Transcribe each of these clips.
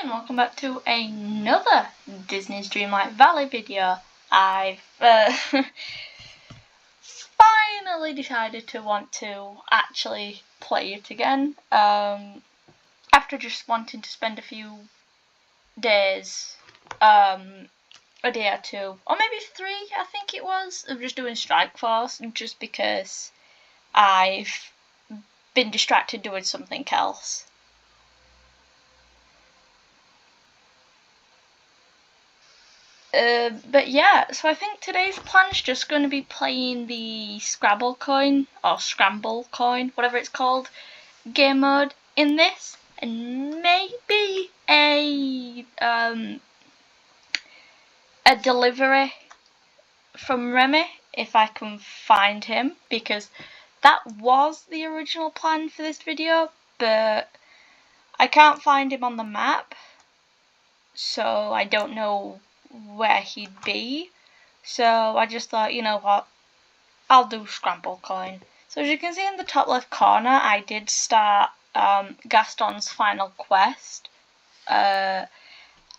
and welcome back to another Disney's Dreamlight Valley video. I've finally decided to want to actually play it again, after just wanting to spend a few days, a day or two, or maybe 3 I think it was, of just doing Strike Force, just because I've been distracted doing something else. But yeah, so I think today's plan's just going to be playing the Scramblecoin, or Scramblecoin, whatever it's called, game mode in this, and maybe a delivery from Remy, if I can find him, because that was the original plan for this video, but I can't find him on the map, so I don't know where he'd be. So I just thought, you know what, I'll do Scramblecoin. So as you can see in the top left corner, I did start Gaston's final quest, and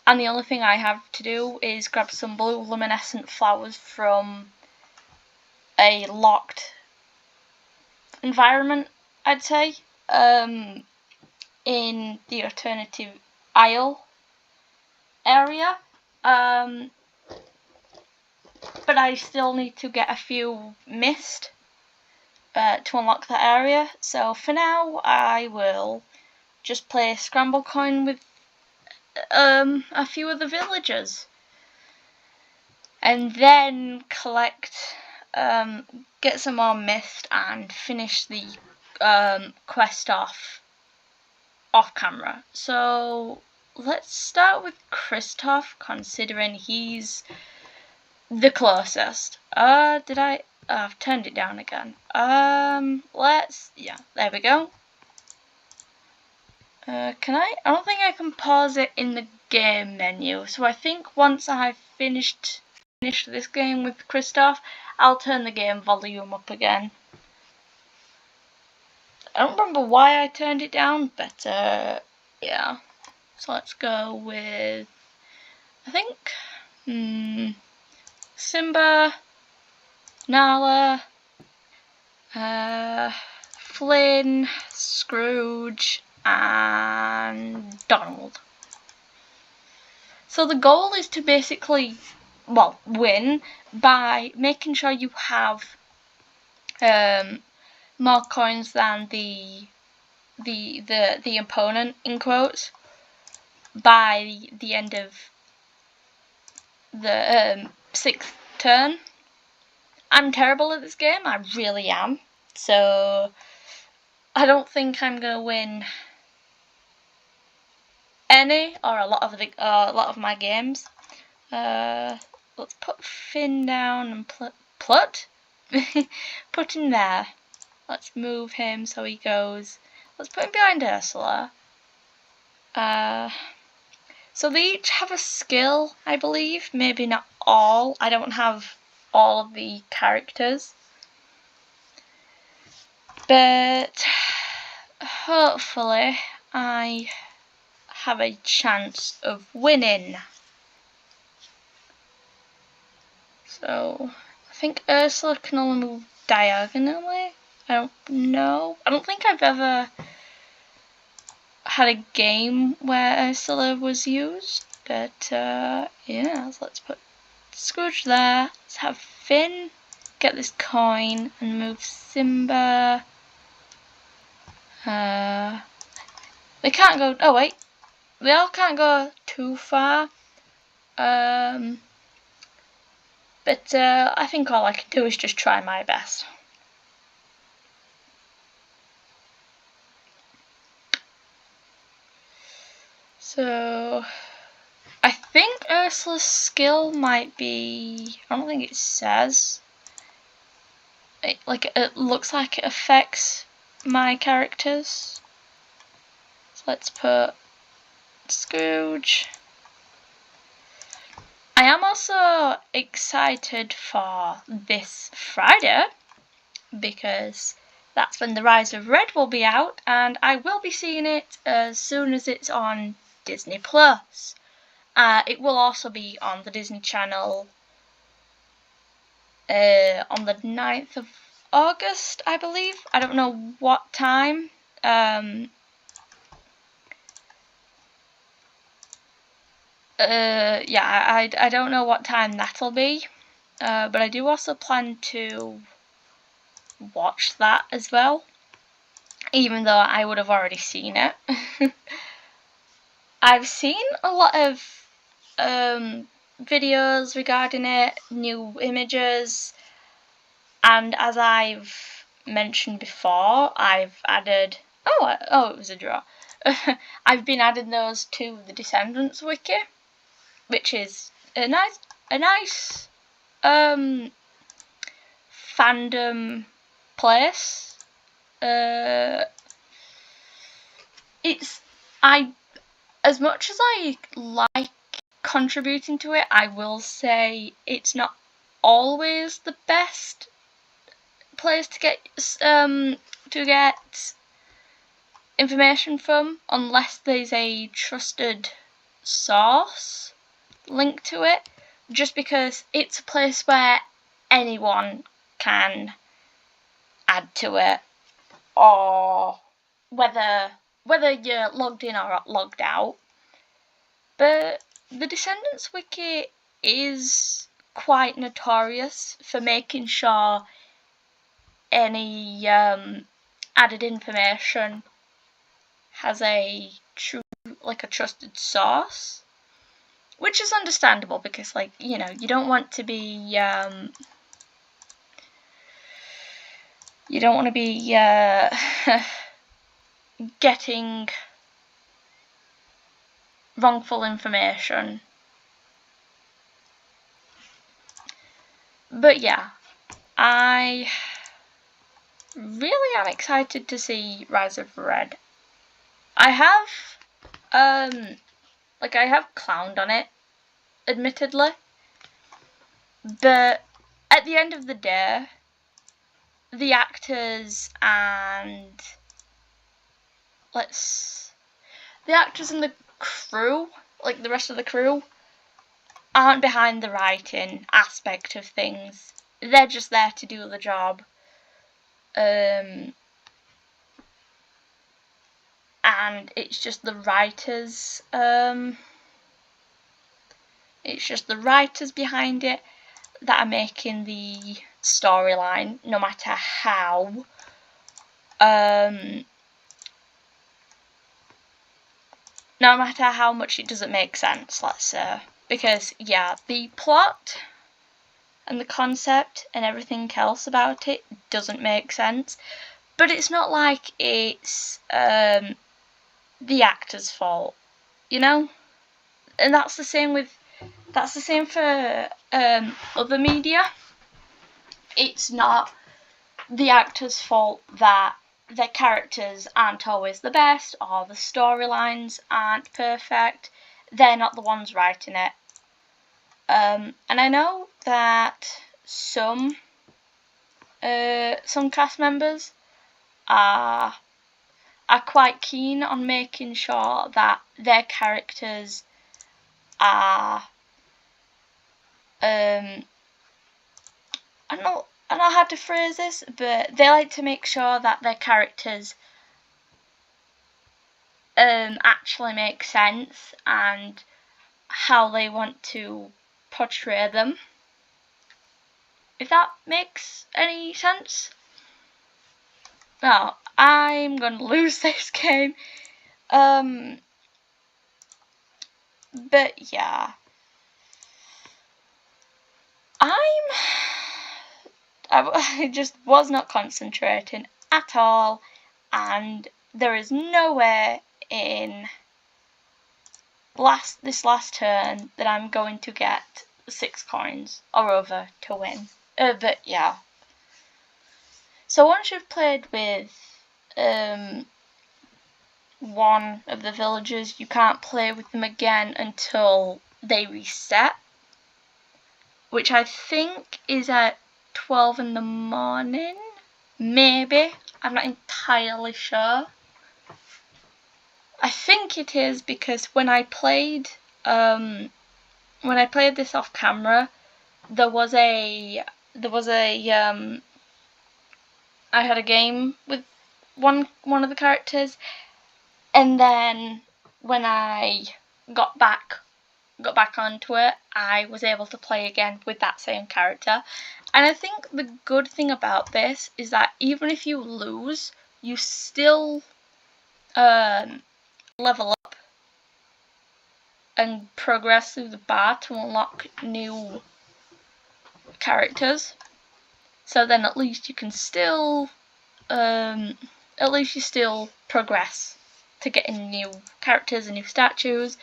the only thing I have to do is grab some blue luminescent flowers from a locked environment, I'd say, in the alternative isle area. But I still need to get a few mist to unlock that area. So for now, I will just play Scramblecoin with a few of the villagers, and then collect, get some more mist, and finish the quest off camera. So let's start with Kristoff, considering he's the closest. I've turned it down again. Yeah, there we go. I don't think I can pause it in the game menu, so I think once I've finished this game with Kristoff, I'll turn the game volume up again. I don't remember why I turned it down, but yeah. So let's go with, I think, Simba, Nala, Flynn, Scrooge, and Donald. So the goal is to basically, well, win by making sure you have more coins than the opponent, in quotes, by the end of the 6th turn. I'm terrible at this game, I really am, so I don't think I'm gonna win any or a lot of my games. Let's put Finn down and put him there. Let's move him so he goes. Let's put him behind Ursula. So they each have a skill, I believe. Maybe not all. I don't have all of the characters. But hopefully I have a chance of winning. So I think Ursula can only move diagonally. I don't know. I don't think I've ever had a game where Ursula was used, but yeah, so let's put Scrooge there. Let's have Finn get this coin and move Simba. They can't go, oh wait, they all can't go too far, but I think all I can do is just try my best. So I think Ursula's skill might be, I don't think it says, it looks like it affects my characters. So let's put Scrooge. I am also excited for this Friday, because that's when The Rise of Red will be out, and I will be seeing it as soon as it's on Disney Plus. It will also be on the Disney Channel on the 9th of August, I believe. I don't know what time. Yeah, I don't know what time that'll be. But I do also plan to watch that as well, even though I would have already seen it. I've seen a lot of videos regarding it, new images, and as I've mentioned before, I've added... Oh, it was a draw. I've been adding those to the Descendants wiki, which is a nice fandom place. As much as I like contributing to it, I will say it's not always the best place to get information from, unless there's a trusted source linked to it, just because it's a place where anyone can add to it, or whether you're logged in or logged out. But the Descendants wiki is quite notorious for making sure any added information has a trusted source, which is understandable because, like, you know, you don't want to be getting wrongful information. But yeah, I really am excited to see Rise of Red. I have clowned on it, admittedly, but at the end of the day, the actors and the crew, like the rest of the crew, aren't behind the writing aspect of things. They're just there to do the job. And it's just the writers behind it that are making the storyline, no matter how much it doesn't make sense, let's say. Because, yeah, the plot and the concept and everything else about it doesn't make sense. But it's not like it's the actor's fault, you know? And that's the same for other media. It's not the actor's fault that their characters aren't always the best or the storylines aren't perfect. They're not the ones writing it. And I know that some cast members are quite keen on making sure that their characters are I don't know how to phrase this, but they like to make sure that their characters actually make sense and how they want to portray them. If that makes any sense. Now, I'm gonna lose this game. But yeah. I just was not concentrating at all, and there is no way in this last turn that I'm going to get 6 coins or over to win. But yeah. So once you've played with one of the villagers, you can't play with them again until they reset, which I think is at 12 in the morning, maybe. I'm not entirely sure. I think think it is because when I played this off camera, I had a game with one of the characters, and then when I got back onto it, I was able to play again with that same character. And I think the good thing about this is that even if you lose, you still level up and progress through the bar to unlock new characters. So then at least you can still progress to getting new characters and new statues,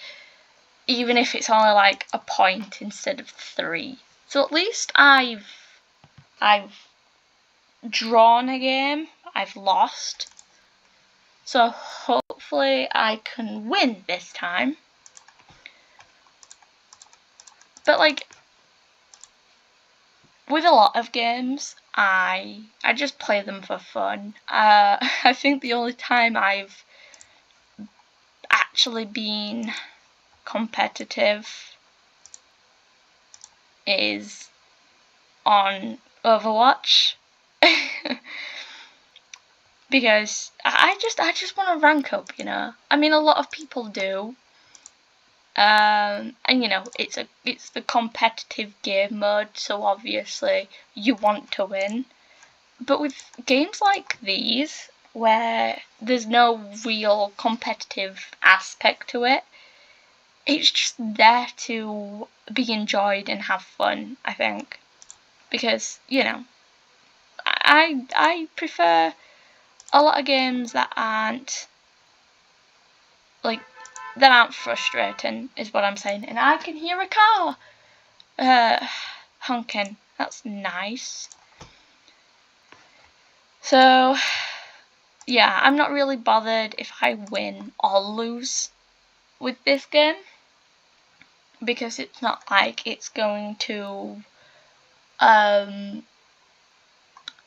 even if it's only like a point instead of 3. So at least I've drawn a game, I've lost. So hopefully I can win this time. But like with a lot of games, I just play them for fun. I think the only time I've actually been competitive is on Overwatch. Because I just want to rank up, you know. I mean, a lot of people do. And you know, it's the competitive game mode, so obviously you want to win. But with games like these, where there's no real competitive aspect to it, it's just there to be enjoyed and have fun, I think. Because, you know, I prefer a lot of games that aren't frustrating, is what I'm saying. And I can hear a car honking. That's nice. So yeah, I'm not really bothered if I win or lose with this game, because it's not like it's going to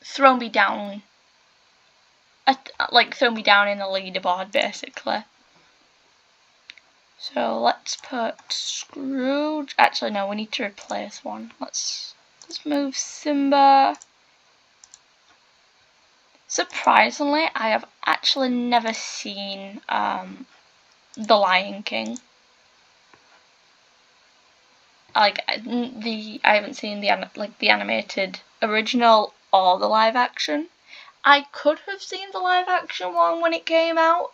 throw me down in the leaderboard, basically. So let's put Scrooge. Actually, no, we need to replace one. Let's move Simba. Surprisingly, I have actually never seen The Lion King. I haven't seen the animated original or the live action. I could have seen the live action one when it came out,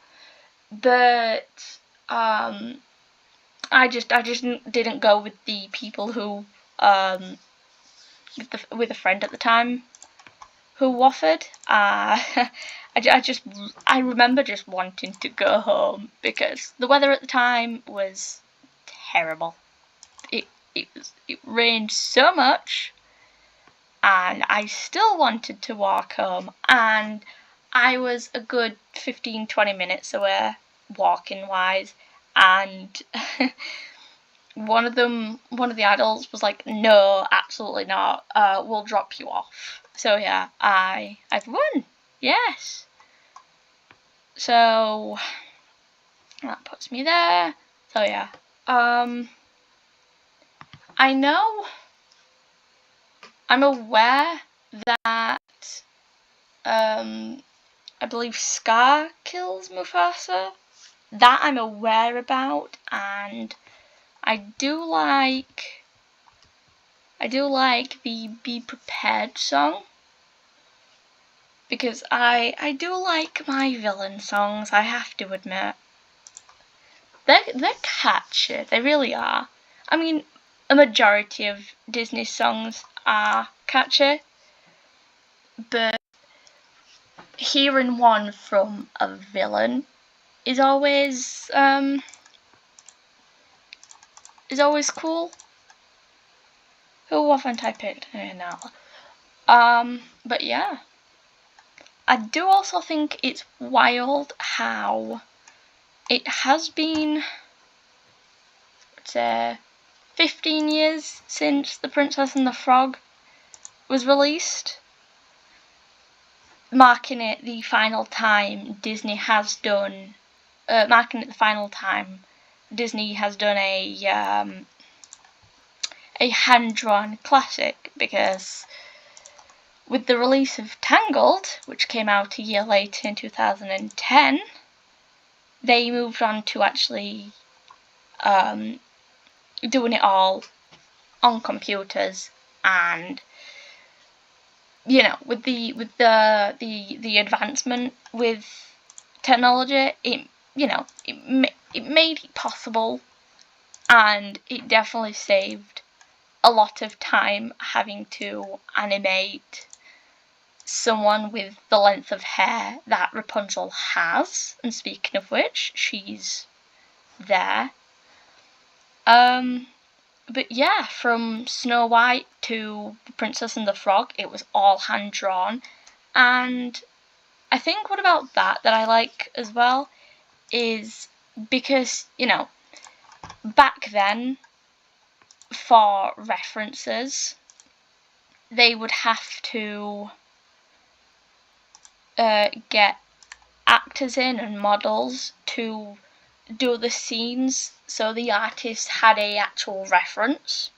but I just didn't go with the people who with a friend at the time who offered. I remember just wanting to go home because the weather at the time was terrible. It rained so much, and I still wanted to walk home, and I was a good 15-20 minutes away walking wise, and one of the adults was like, no, absolutely not, we'll drop you off. So yeah, I've won. Yes. So that puts me there. So yeah, I know, I'm aware that I believe Scar kills Mufasa. That I'm aware about, and I do like the Be Prepared song, because I do like my villain songs, I have to admit. They're catchy, they really are. I mean, a majority of Disney songs are catchy, but hearing one from a villain is always cool. Who haven't I picked now? But yeah, I do also think it's wild how it has been, let's say, 15 years since The Princess and the Frog was released, marking it the final time Disney has done marking it the final time Disney has done a hand-drawn classic, because with the release of Tangled, which came out a year later in 2010, they moved on to actually doing it all on computers, and with the advancement with technology, it made it possible, and it definitely saved a lot of time having to animate someone with the length of hair that Rapunzel has. And speaking of which, she's there. But yeah, from Snow White to The Princess and the Frog, it was all hand-drawn. And I think what about that I like as well is because, back then, for references, they would have to get actors in and models to do the scenes, so the artist had a actual reference,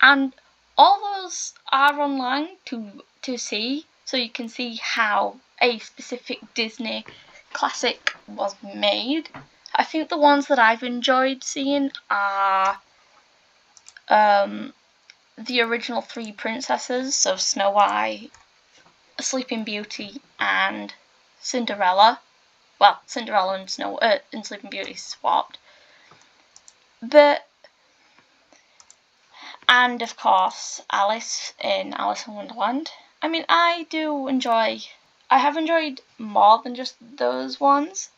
and all those are online to see, so you can see how a specific Disney classic was made. I think the ones that I've enjoyed seeing are the original three princesses, so Snow White, Sleeping Beauty, and Cinderella. Well, Cinderella and Sleeping Beauty swapped. And of course, Alice in Wonderland. I mean, I have enjoyed more than just those ones,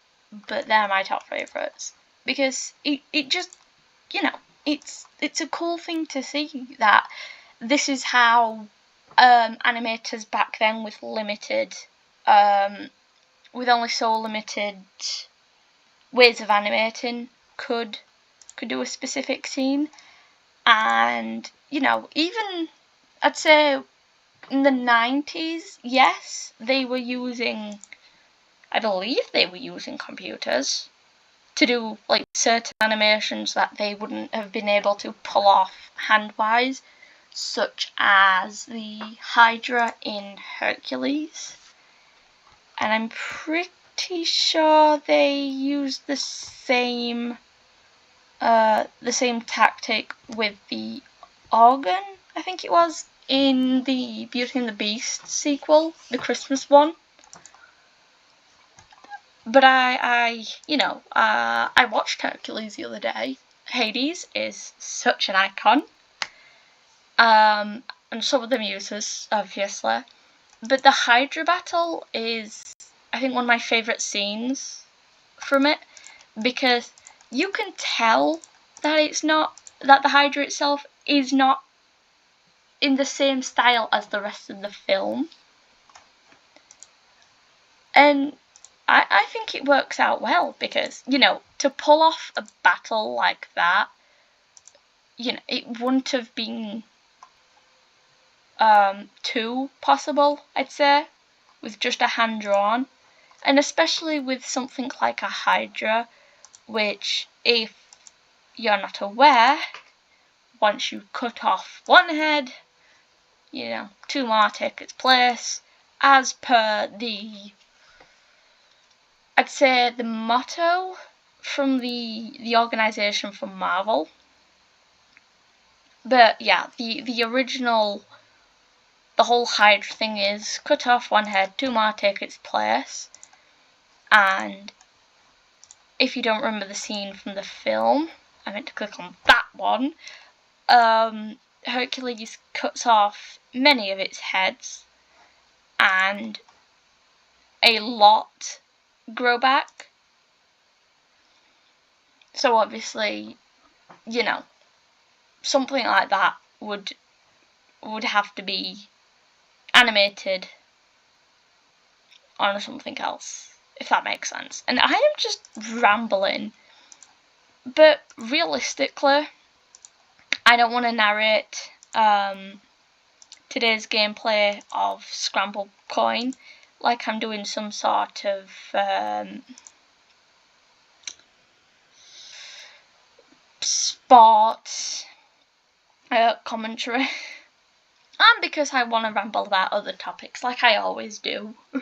but they're my top favourites. Because it just, it's a cool thing to see that this is how animators back then with only so limited ways of animating could do a specific scene. And even I'd say in the 90s, yes, I believe they were using computers to do like certain animations that they wouldn't have been able to pull off hand-wise, such as the Hydra in Hercules. And I'm pretty sure they used the same tactic with the organ, I think it was, in the Beauty and the Beast sequel, the Christmas one. But I watched Hercules the other day. Hades is such an icon. And some of the muses, obviously. But the Hydra battle is, I think, one of my favourite scenes from it, because you can tell that the Hydra itself is not in the same style as the rest of the film. And I think it works out well, because, to pull off a battle like that, it wouldn't have been too possible, I'd say, with just a hand-drawn. And especially with something like a Hydra, which, if you're not aware, once you cut off one head, two more take its place, as per I'd say the motto from the organisation from Marvel. But yeah, the original, the whole Hydra thing is cut off one head, two more take its place. And if you don't remember the scene from the film, I meant to click on that one, Hercules cuts off many of its heads, and a lot grow back. So obviously, something like that would have to be animated on something else, if that makes sense. And I am just rambling, but realistically, I don't want to narrate today's gameplay of Scramblecoin like I'm doing some sort of sports commentary. And because I want to ramble about other topics like I always do. I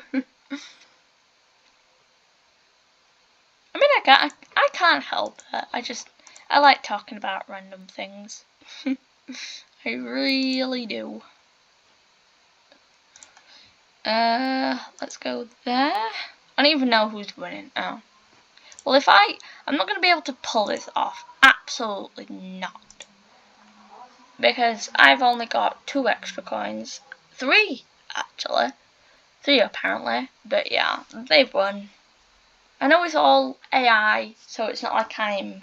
mean, I can't help it. I like talking about random things. I really do. Let's go there. I don't even know who's winning. Oh. Well, I'm not going to be able to pull this off. Absolutely not. Because I've only got 2 extra coins. 3, actually. 3, apparently. But yeah, they've won. I know it's all AI, so it's not like I'm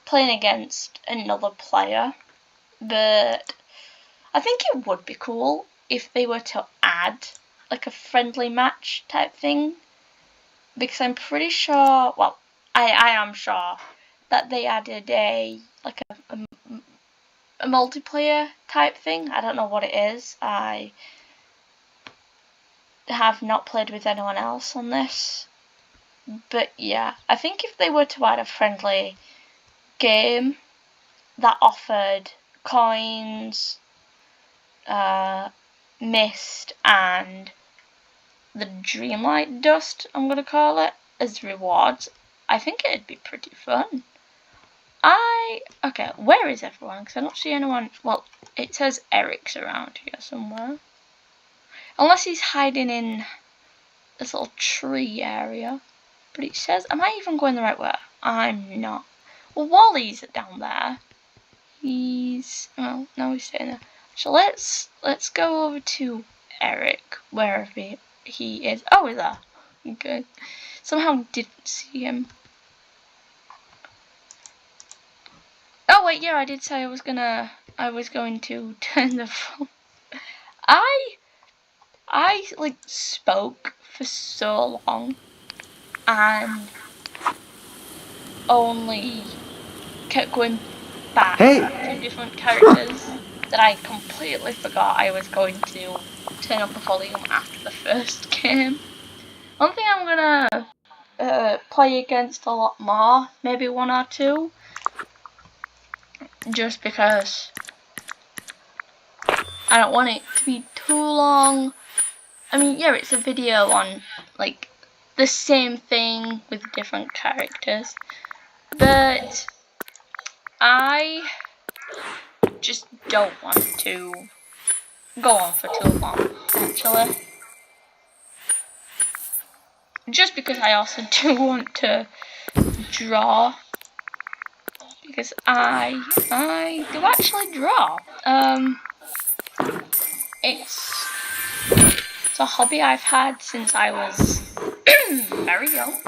playing against another player. But I think it would be cool if they were to add like a friendly match type thing. Because I'm pretty sure, well, I am sure that they added a multiplayer type thing. I don't know what it is. I have not played with anyone else on this. But yeah, I think if they were to add a friendly game that offered coins, mist, and the Dreamlight dust, I'm going to call it, as rewards, I think it'd be pretty fun. Okay, where is everyone? Because I don't see anyone. Well, it says Eric's around here somewhere. Unless he's hiding in this little tree area. But it says, am I even going the right way? I'm not. Well, Wally's down there. Well, no, he's staying there. So let's go over to Eric, wherever he is. Oh, he's there. Okay. Somehow didn't see him. Oh wait, yeah, I did say I was going to turn the phone. I like spoke for so long and only kept going back to different characters that I completely forgot I was going to turn up the volume after the first game. One thing I'm gonna play against a lot more, maybe 1 or 2, just because I don't want it to be too long. I mean, yeah, it's a video on like the same thing with different characters, but I just don't want to go on for too long, actually. Just because I also do want to draw, because I do actually draw. It's a hobby I've had since I was very young,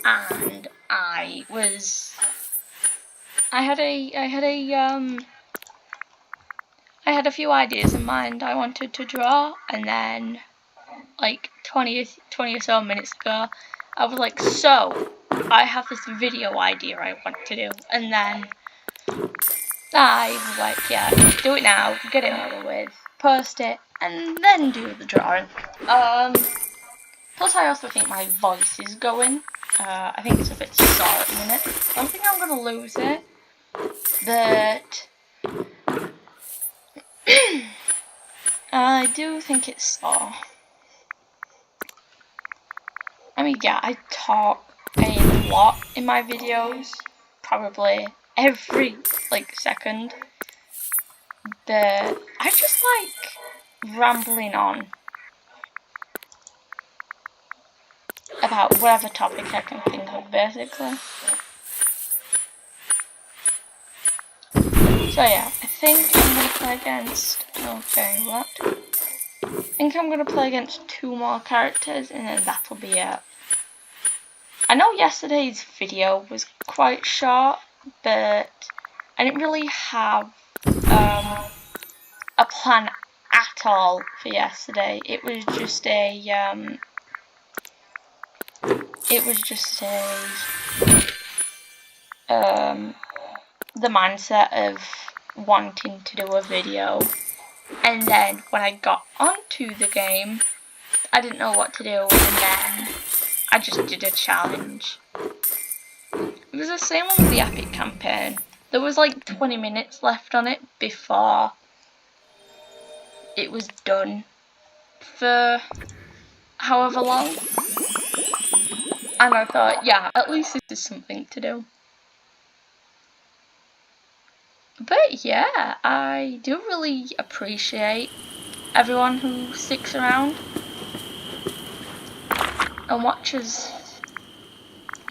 and I had a few ideas in mind I wanted to draw, and then like 20 or so minutes ago I was like, so I have this video idea I want to do, and then I was like, yeah, do it now, get it over with, post it, and then do the drawing. Plus I also think my voice is going. I think it's a bit sore at the minute. I don't think I'm gonna lose it, but I do think it's sore. I mean, yeah, I talk a lot in my videos, probably every second, but I just like rambling on about whatever topic I can think of, basically. So yeah, I think I'm gonna play against. Okay, what? I think I'm gonna play against 2 more characters, and then that'll be it. I know yesterday's video was quite short, but I didn't really have a plan at all for yesterday. It was just the mindset of wanting to do a video, and then when I got onto the game, I didn't know what to do, and then I just did a challenge. It was the same one with the epic campaign. There was like 20 minutes left on it before it was done for however long. And I thought, yeah, at least this is something to do. But yeah, I do really appreciate everyone who sticks around and watches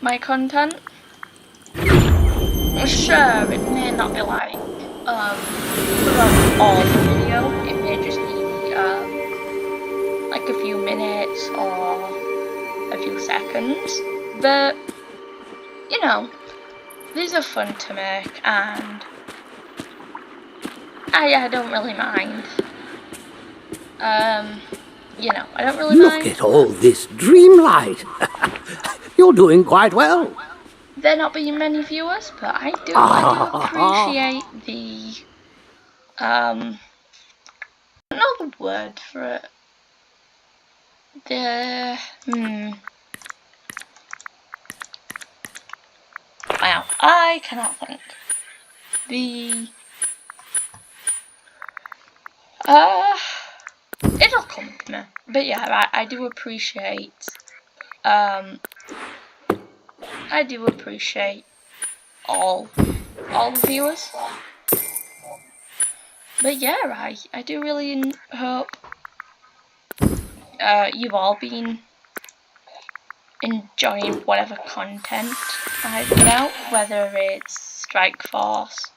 my content. Sure, it may not be like throughout all the video. It may just be like a few minutes or a few seconds, but you know, these are fun to make, and I don't really mind. You know, I don't really mind. Look at all this Dreamlight. You're doing quite well. There not being many viewers, but I do appreciate the I don't know the word for it. Wow, I cannot think. It'll come to me. But yeah, I do appreciate all the viewers. But yeah, I do really hope you've all been enjoying whatever content I put out, whether it's Strike Force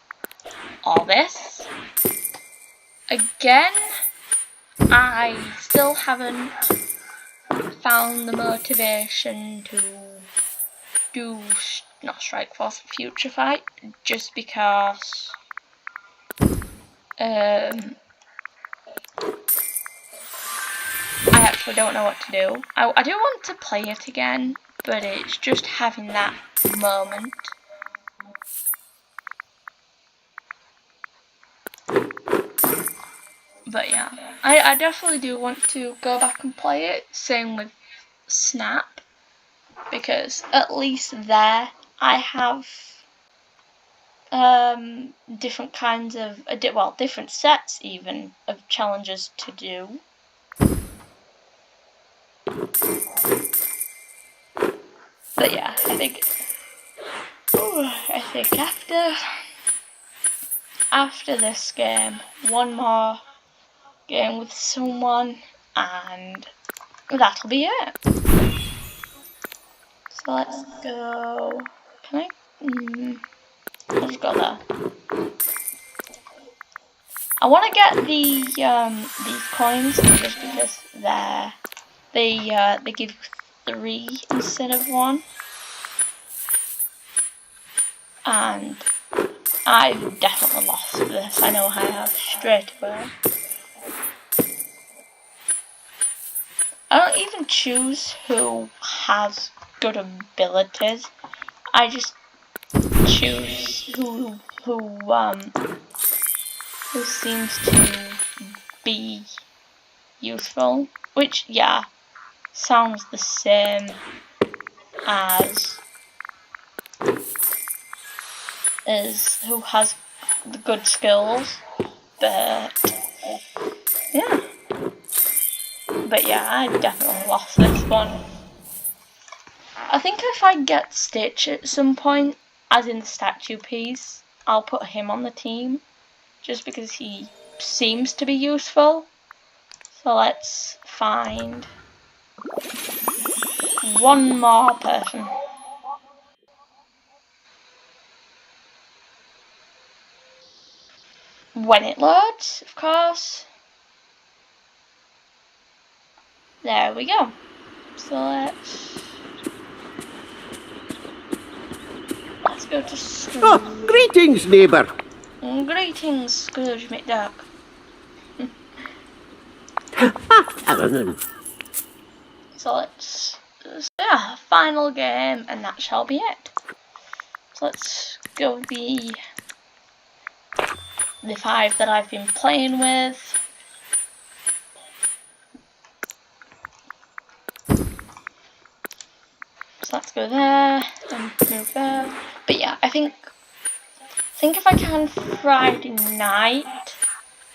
or this. Again, I still haven't found the motivation to do not Strike Force, Future Fight, just because I actually don't know what to do. I do want to play it again, but it's just having that moment. But yeah, I definitely do want to go back and play it. Same with Snap, because at least there I have different kinds of different sets even of challenges to do. But yeah, I think after this game, one more game with someone, and that'll be it. So let's go. Can I? Let's go there. I want to get these coins just because they give 3 instead of 1, and I've definitely lost this. I know I have straight away. I don't even choose who has good abilities. I just choose who seems to be useful, which yeah sounds the same as who has the good skills, but yeah. But yeah, I definitely lost this one. I think if I get Stitch at some point, as in the statue piece, I'll put him on the team, just because he seems to be useful. So let's find one more person. When it loads, of course. There we go. So let's go to Scrooge. Oh, greetings, neighbour. Greetings, Scrooge McDuck. So let's final game, and that shall be it. So let's go the 5 that I've been playing with. So let's go there and move there. But yeah, I think if I can Friday night,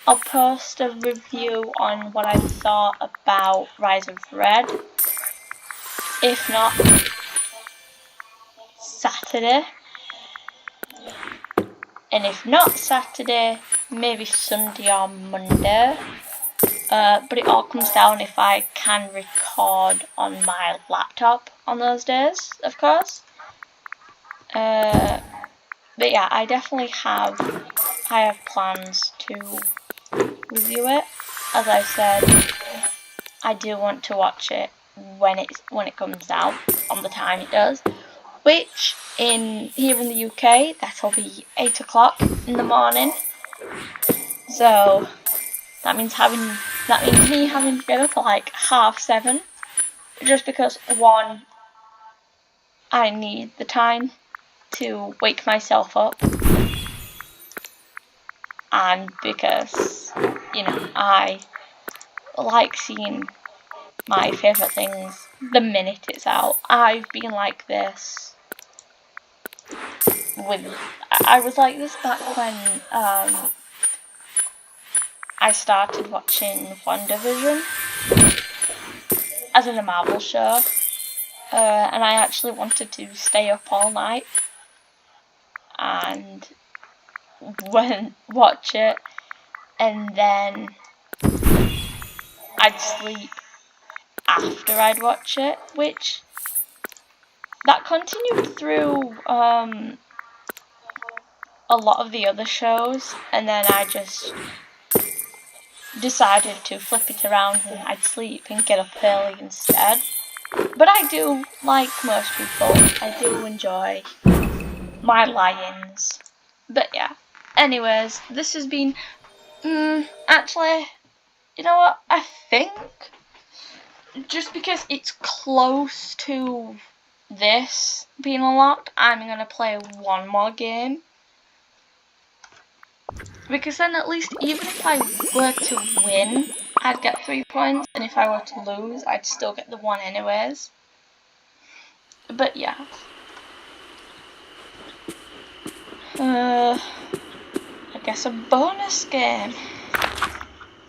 I'll post a review on what I thought about Rise of Red. If not, Saturday. And if not Saturday, maybe Sunday or Monday. But it all comes down if I can record on my laptop on those days, of course. But yeah, I definitely have plans to review it. As I said, I do want to watch it when it comes out on the time it does, which here in the UK that'll be 8 o'clock in the morning. So that means me having to get up at like 7:30, just because one, I need the time to wake myself up, and because, you know, I like seeing my favourite things the minute it's out. I've been like this I was like this back when I started watching WandaVision, as in the Marvel show, and I actually wanted to stay up all night and watch it, and then I'd sleep after I'd watch it, which that continued through a lot of the other shows, and then I just decided to flip it around and I'd sleep and get up early instead. But I do, like most people, I do enjoy my lie-ins. But yeah, anyways, this has been, actually, you know what, I think, just because it's close to this being unlocked, I'm going to play one more game. Because then at least, even if I were to win, I'd get 3 points, and if I were to lose, I'd still get the 1 anyways. But yeah. I guess a bonus game.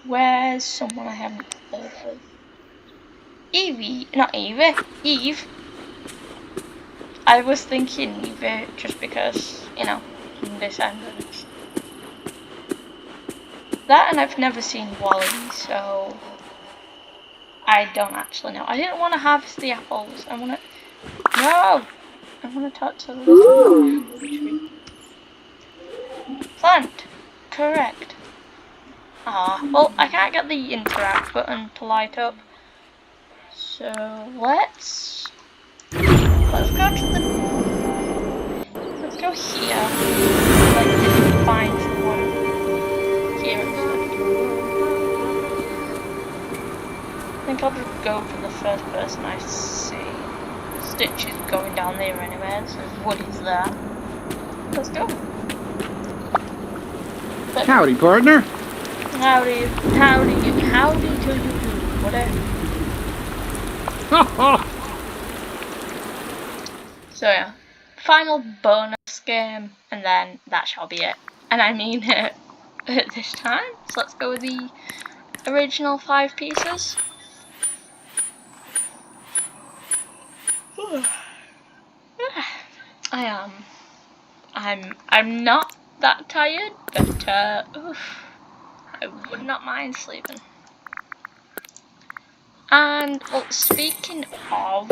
Where's someone I haven't played with? Eve. I was thinking Eve just because, you know, Descendants. That, and I've never seen Wally, so I don't actually know. I didn't want to harvest the apples. I want to talk to the tree. Plant. Correct. Well, I can't get the interact button to light up. So let's go here. Let's find someone here instead. I think I'll just go for the first person I see. Stitch is going down there anyways, and Woody's there. Let's go. But Howdy, partner. Howdy to you, Woody. So yeah, final bonus game, and then that shall be it. And I mean it at this time. So let's go with the original 5 pieces. I'm not that tired, but I would not mind sleeping. And well, speaking of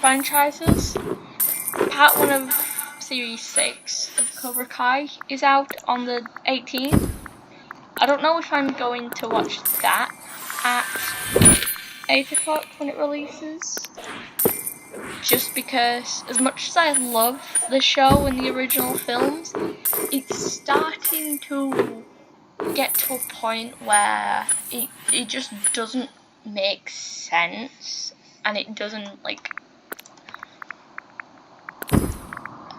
franchises, part 1 of Series 6 of Cobra Kai is out on the 18th. I don't know if I'm going to watch that at 8 o'clock when it releases, just because as much as I love the show and the original films, it's starting to get to a point where it just doesn't make sense, and it doesn't, like,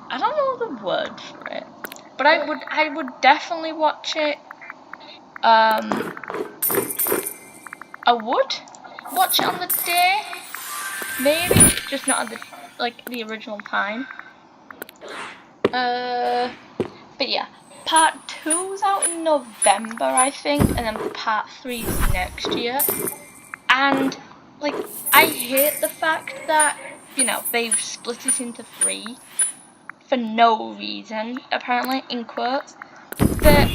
I don't know the word for it, but I would definitely watch it. I would watch it on the day, maybe, just not at the original time. But yeah, part 2's out in November, I think, and then part 3's next year. And like, I hate the fact that, you know, they've split it into 3 for no reason, apparently, in quotes. But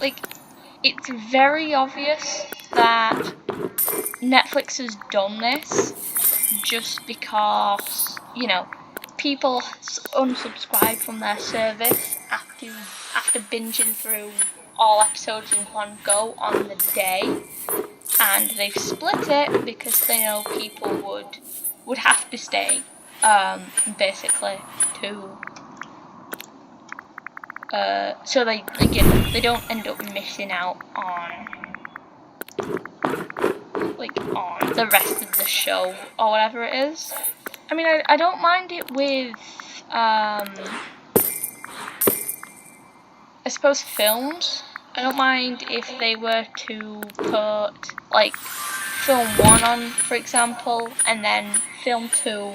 like, it's very obvious that Netflix has done this just because, you know, people unsubscribe from their service after binging through all episodes in one go on the day, and they've split it because they know people would have to stay, basically, to so they don't end up missing out on on the rest of the show or whatever it is. I mean, I don't mind it with I suppose films. I don't mind if they were to put like film 1 on, for example, and then film 2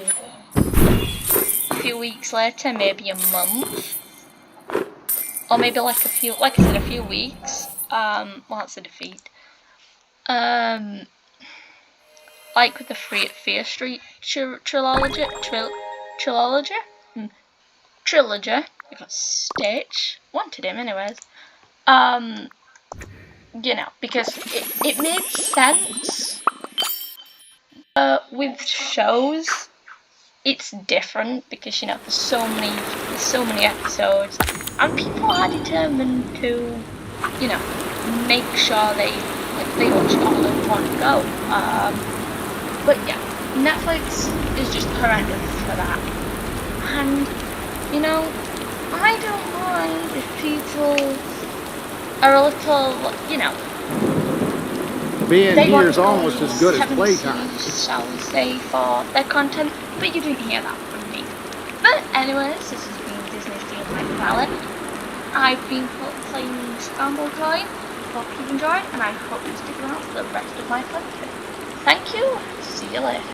a few weeks later, maybe a month, or maybe like a few weeks. Well, that's a defeat. Like with the Fear Street trilogy. I got Stitch. Wanted him anyways. You know, because it made sense. With shows, it's different because, you know, there's so many episodes, and people are determined to, you know, make sure they watch it all in one go. But yeah, Netflix is just horrendous for that. And, you know, I don't mind if people are a little, you know, Being here is almost as good as playtime. Shall we say, for their content, but you didn't hear that from me. But anyways, this has been Disney's Dreamlight Valley. I've been playing Scramblecoin. Hope you enjoyed, and I hope you stick around for the rest of my content. Thank you. See you later.